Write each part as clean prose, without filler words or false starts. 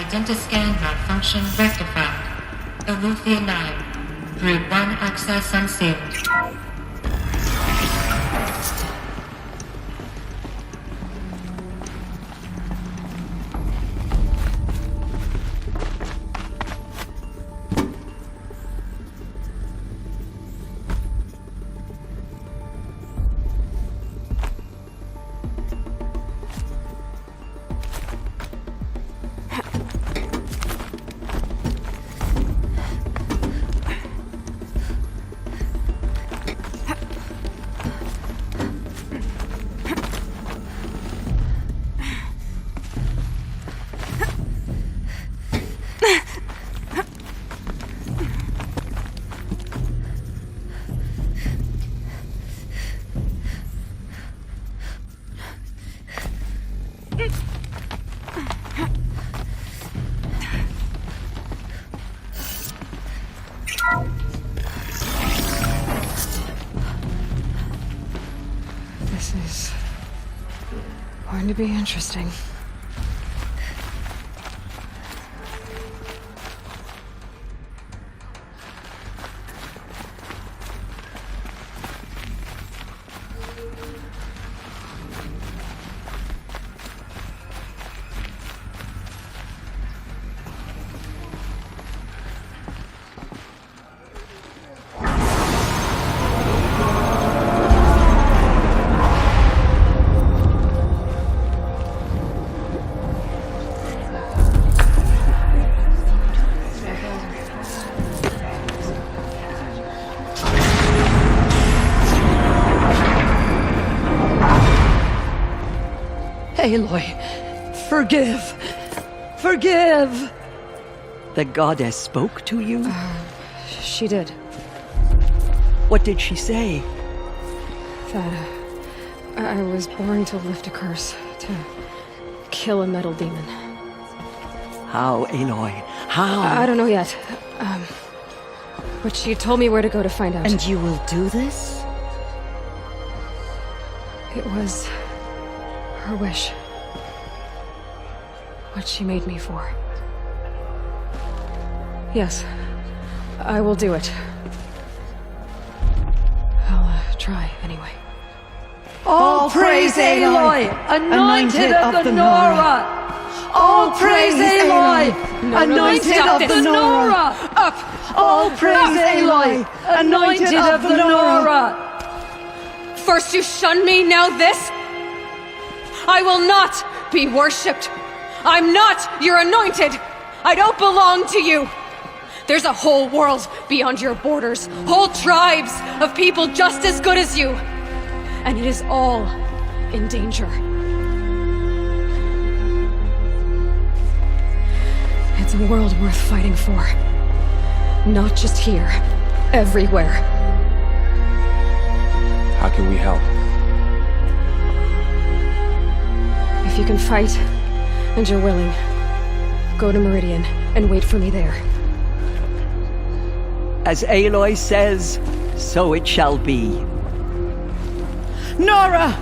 Identiscan malfunction rectified. Alethea 9. Group 1 access unsealed. This is going to be interesting. Aloy, forgive! Forgive! The goddess spoke to you? She did. What did she say? That I was born to lift a curse, to kill a metal demon. How, Aloy? How? I don't know yet. But she told me where to go to find out. And you will do this? It was her wish. What she made me for. Yes, I will do it. I'll try, anyway. All praise Aloy, anointed of the Nora! All praise Aloy, anointed of the Nora! Up! All praise Aloy, anointed of the Nora! First you shun me, now this? I will not be worshipped. I'm not your anointed. I don't belong to you. There's a whole world beyond your borders, whole tribes of people just as good as you. And it is all in danger. It's a world worth fighting for. Not just here, everywhere. How can we help? If you can fight, and you're willing, go to Meridian and wait for me there. As Aloy says, so it shall be. Nora!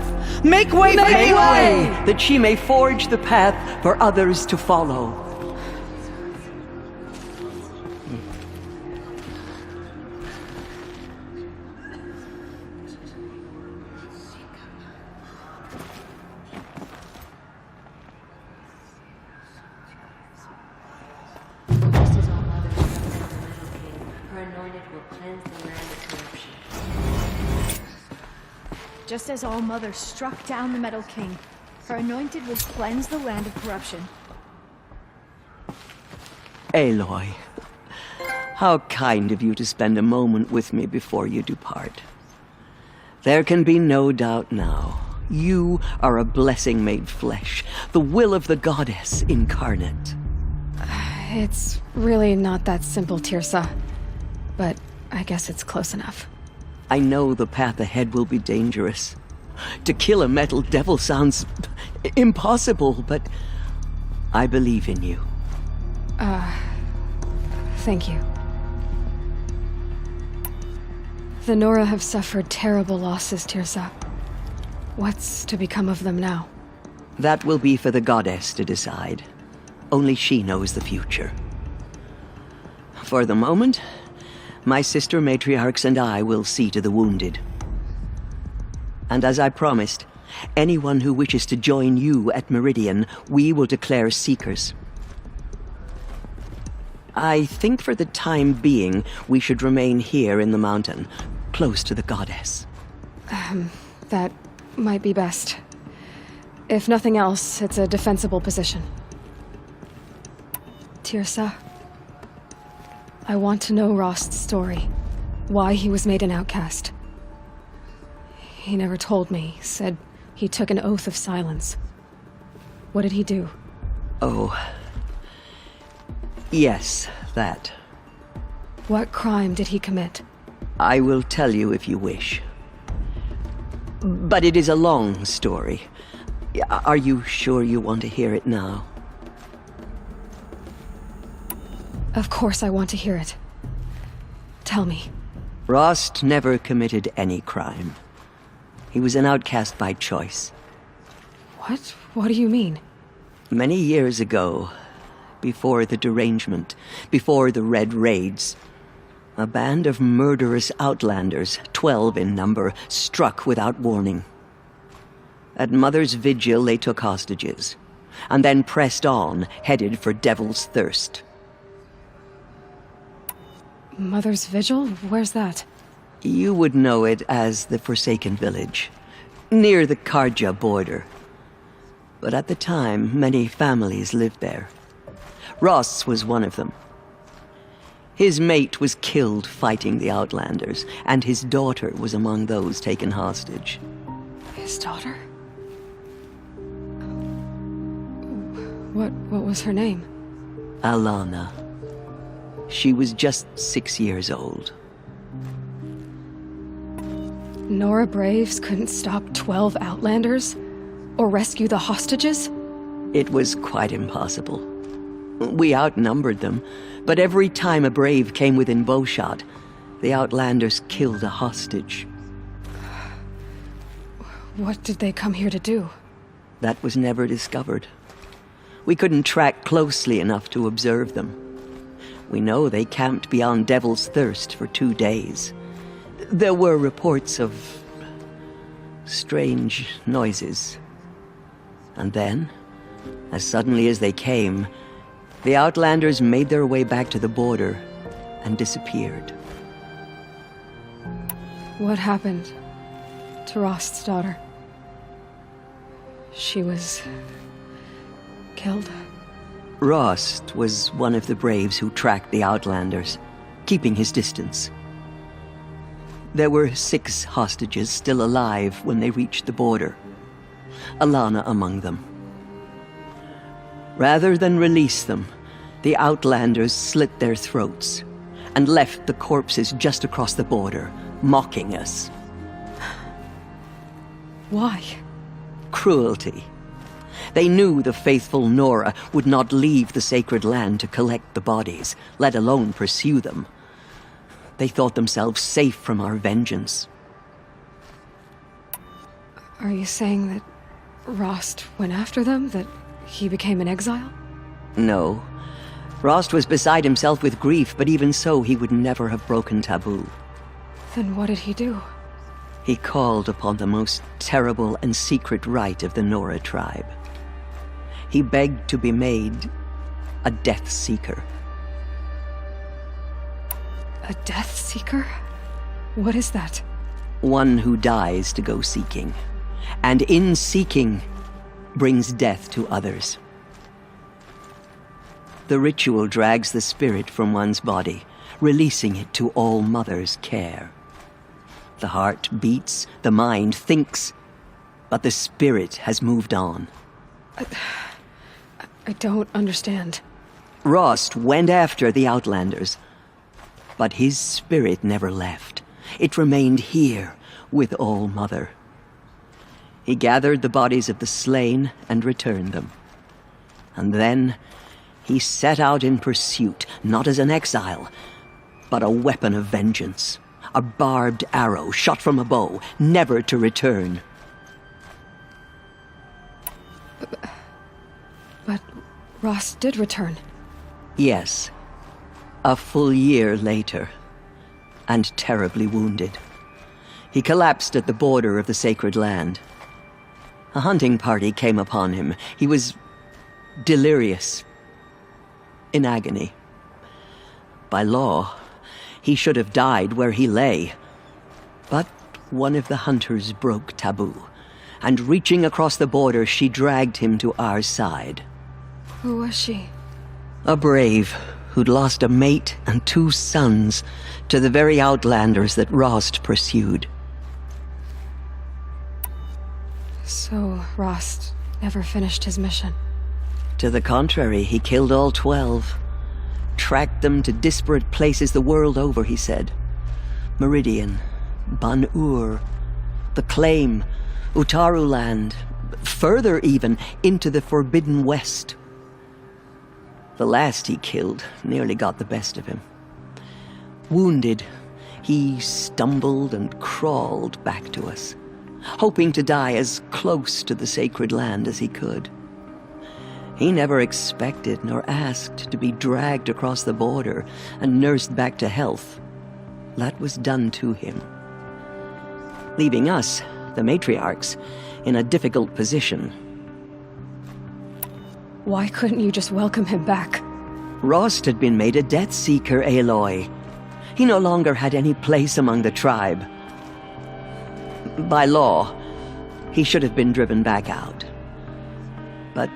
Make way for Aloy! That she may forge the path for others to follow. Just as All Mother struck down the Metal King, her anointed will cleanse the land of corruption. Aloy, how kind of you to spend a moment with me before you depart. There can be no doubt now. You are a blessing made flesh, the will of the goddess incarnate. It's really not that simple, Tirsa. But I guess it's close enough. I know the path ahead will be dangerous. To kill a metal devil sounds impossible, but I believe in you. Thank you. The Nora have suffered terrible losses, Tirsa. What's to become of them now? That will be for the goddess to decide. Only she knows the future. For the moment, my sister matriarchs and I will see to the wounded. And as I promised, anyone who wishes to join you at Meridian, we will declare seekers. I think for the time being, we should remain here in the mountain, close to the goddess. That might be best. If nothing else, it's a defensible position. Tirsa, I want to know Rost's story. Why he was made an outcast. He never told me, said he took an oath of silence. What did he do? Oh. Yes, that. What crime did he commit? I will tell you if you wish. But it is a long story. Are you sure you want to hear it now? Of course I want to hear it. Tell me. Rost never committed any crime. He was an outcast by choice. What? What do you mean? Many years ago, before the derangement, before the Red Raids, a band of murderous outlanders, 12 in number, struck without warning. At Mother's Vigil, they took hostages, and then pressed on, headed for Devil's Thirst. Mother's Vigil? Where's that? You would know it as the Forsaken Village, near the Karja border. But at the time, many families lived there. Ross was one of them. His mate was killed fighting the Outlanders, and his daughter was among those taken hostage. His daughter? What was her name? Alana. She was just 6 years old. Nora Braves couldn't stop 12 Outlanders? Or rescue the hostages? It was quite impossible. We outnumbered them, but every time a Brave came within bowshot, the Outlanders killed a hostage. What did they come here to do? That was never discovered. We couldn't track closely enough to observe them. We know they camped beyond Devil's Thirst for 2 days. There were reports of strange noises. And then, as suddenly as they came, the Outlanders made their way back to the border and disappeared. What happened to Rost's daughter? She was killed? Rost was one of the Braves who tracked the Outlanders, keeping his distance. There were 6 hostages still alive when they reached the border, Alana among them. Rather than release them, the Outlanders slit their throats and left the corpses just across the border, mocking us. Why? Cruelty. They knew the faithful Nora would not leave the sacred land to collect the bodies, let alone pursue them. They thought themselves safe from our vengeance. Are you saying that Rost went after them? That he became an exile? No. Rost was beside himself with grief, but even so, he would never have broken taboo. Then what did he do? He called upon the most terrible and secret rite of the Nora tribe. He begged to be made a Death Seeker. A Death Seeker? What is that? One who dies to go seeking, and in seeking, brings death to others. The ritual drags the spirit from one's body, releasing it to All Mother's care. The heart beats, the mind thinks, but the spirit has moved on. I don't understand. Rost went after the Outlanders, but his spirit never left. It remained here with All Mother. He gathered the bodies of the slain and returned them. And then he set out in pursuit, not as an exile, but a weapon of vengeance. A barbed arrow shot from a bow, never to return. But Rost did return. Yes. A full year later. And terribly wounded. He collapsed at the border of the sacred land. A hunting party came upon him. He was delirious. In agony. By law, he should have died where he lay. But one of the hunters broke taboo, and reaching across the border, she dragged him to our side. Who was she? A brave who'd lost a mate and 2 sons to the very outlanders that Rost pursued. So, Rost never finished his mission. To the contrary, he killed all 12. Tracked them to disparate places the world over, he said. Meridian, Ban-Ur, the Claim, Utaru Land, further even, into the Forbidden West. The last he killed nearly got the best of him. Wounded, he stumbled and crawled back to us, hoping to die as close to the sacred land as he could. He never expected nor asked to be dragged across the border and nursed back to health. That was done to him. Leaving us, the matriarchs, in a difficult position. Why couldn't you just welcome him back? Rost had been made a death seeker, Aloy. He no longer had any place among the tribe. By law, he should have been driven back out. But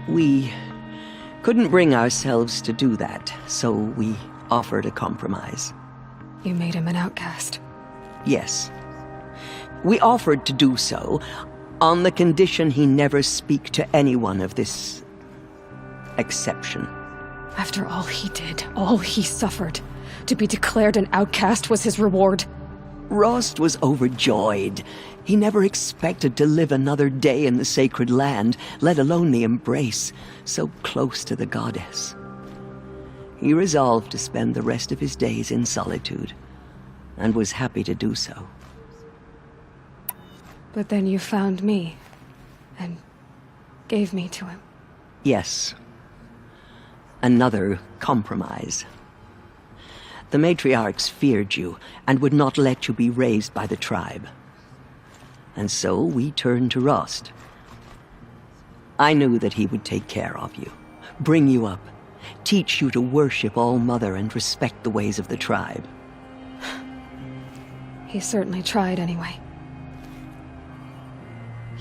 we couldn't bring ourselves to do that, so we offered a compromise. You made him an outcast. Yes. We offered to do so on the condition he never speak to anyone of this exception. After all he did, all he suffered, to be declared an outcast was his reward. Rost was overjoyed. He never expected to live another day in the sacred land, let alone the embrace, so close to the goddess. He resolved to spend the rest of his days in solitude, and was happy to do so. But then you found me, and gave me to him. Yes. Another compromise. The matriarchs feared you, and would not let you be raised by the tribe. And so we turned to Rost. I knew that he would take care of you, bring you up, teach you to worship All-Mother and respect the ways of the tribe. He certainly tried anyway.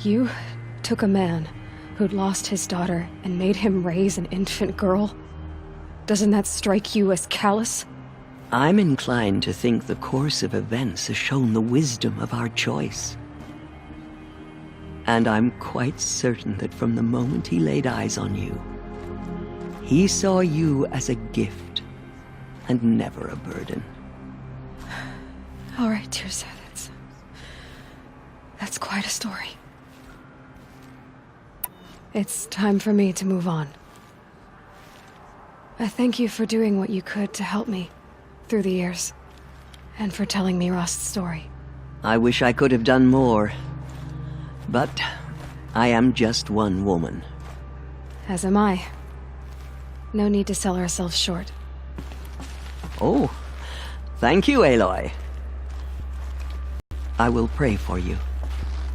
You took a man who'd lost his daughter and made him raise an infant girl? Doesn't that strike you as callous? I'm inclined to think the course of events has shown the wisdom of our choice. And I'm quite certain that from the moment he laid eyes on you, he saw you as a gift and never a burden. All right, Teersa, that's quite a story. It's time for me to move on. I thank you for doing what you could to help me through the years, and for telling me Rost's story. I wish I could have done more, but I am just one woman. As am I. No need to sell ourselves short. Oh, thank you, Aloy. I will pray for you.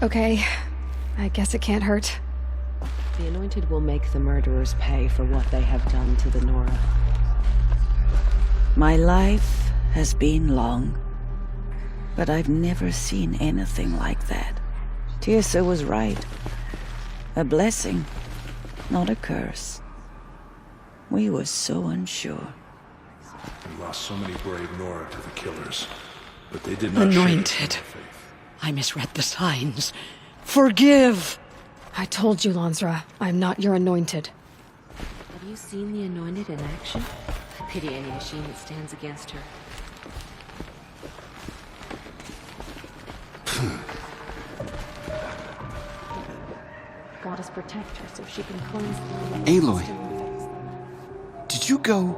Okay, I guess it can't hurt. The Anointed will make the murderers pay for what they have done to the Nora. My life has been long, but I've never seen anything like that. Teersa was right. A blessing, not a curse. We were so unsure. We lost so many brave Nora to the killers, but they did not Anointed. share their faith. I misread the signs. Forgive! I told you, Lansra, I'm not your Anointed. Have you seen the Anointed in action? I pity any machine that stands against her. Goddess protect her so she can cleanse the Aloy, did you go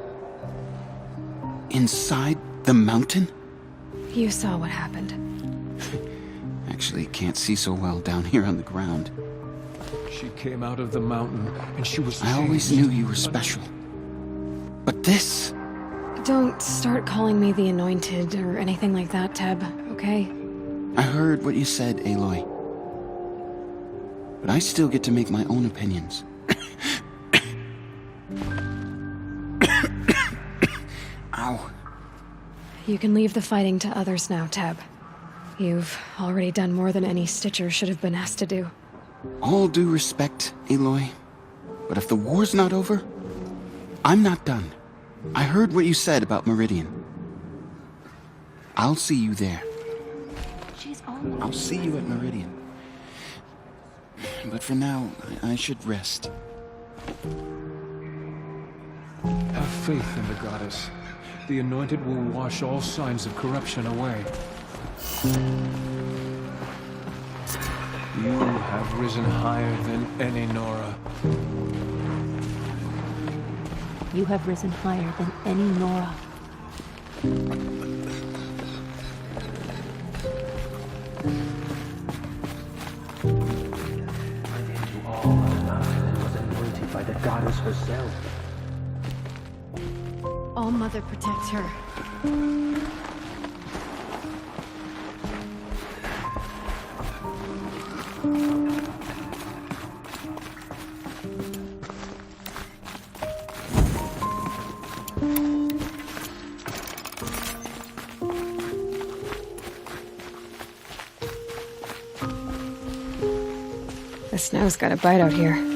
inside the mountain? You saw what happened. Actually, can't see so well down here on the ground. She came out of the mountain, and she was I always changed. knew you were special. But this... Don't start calling me the Anointed or anything like that, Teb, okay? I heard what you said, Aloy. But I still get to make my own opinions. Ow. You can leave the fighting to others now, Teb. You've already done more than any Stitcher should have been asked to do. All due respect, Aloy. But if the war's not over, I'm not done. I heard what you said about Meridian. I'll see you there. I'll see you at Meridian. But for now, I should rest. Have faith in the goddess. The Anointed will wash all signs of corruption away. You have risen higher than any Nora. You have risen higher than any Nora. Into all on the mountain and was anointed by the goddess herself. All Mother protects her. The snow's got a bite out here.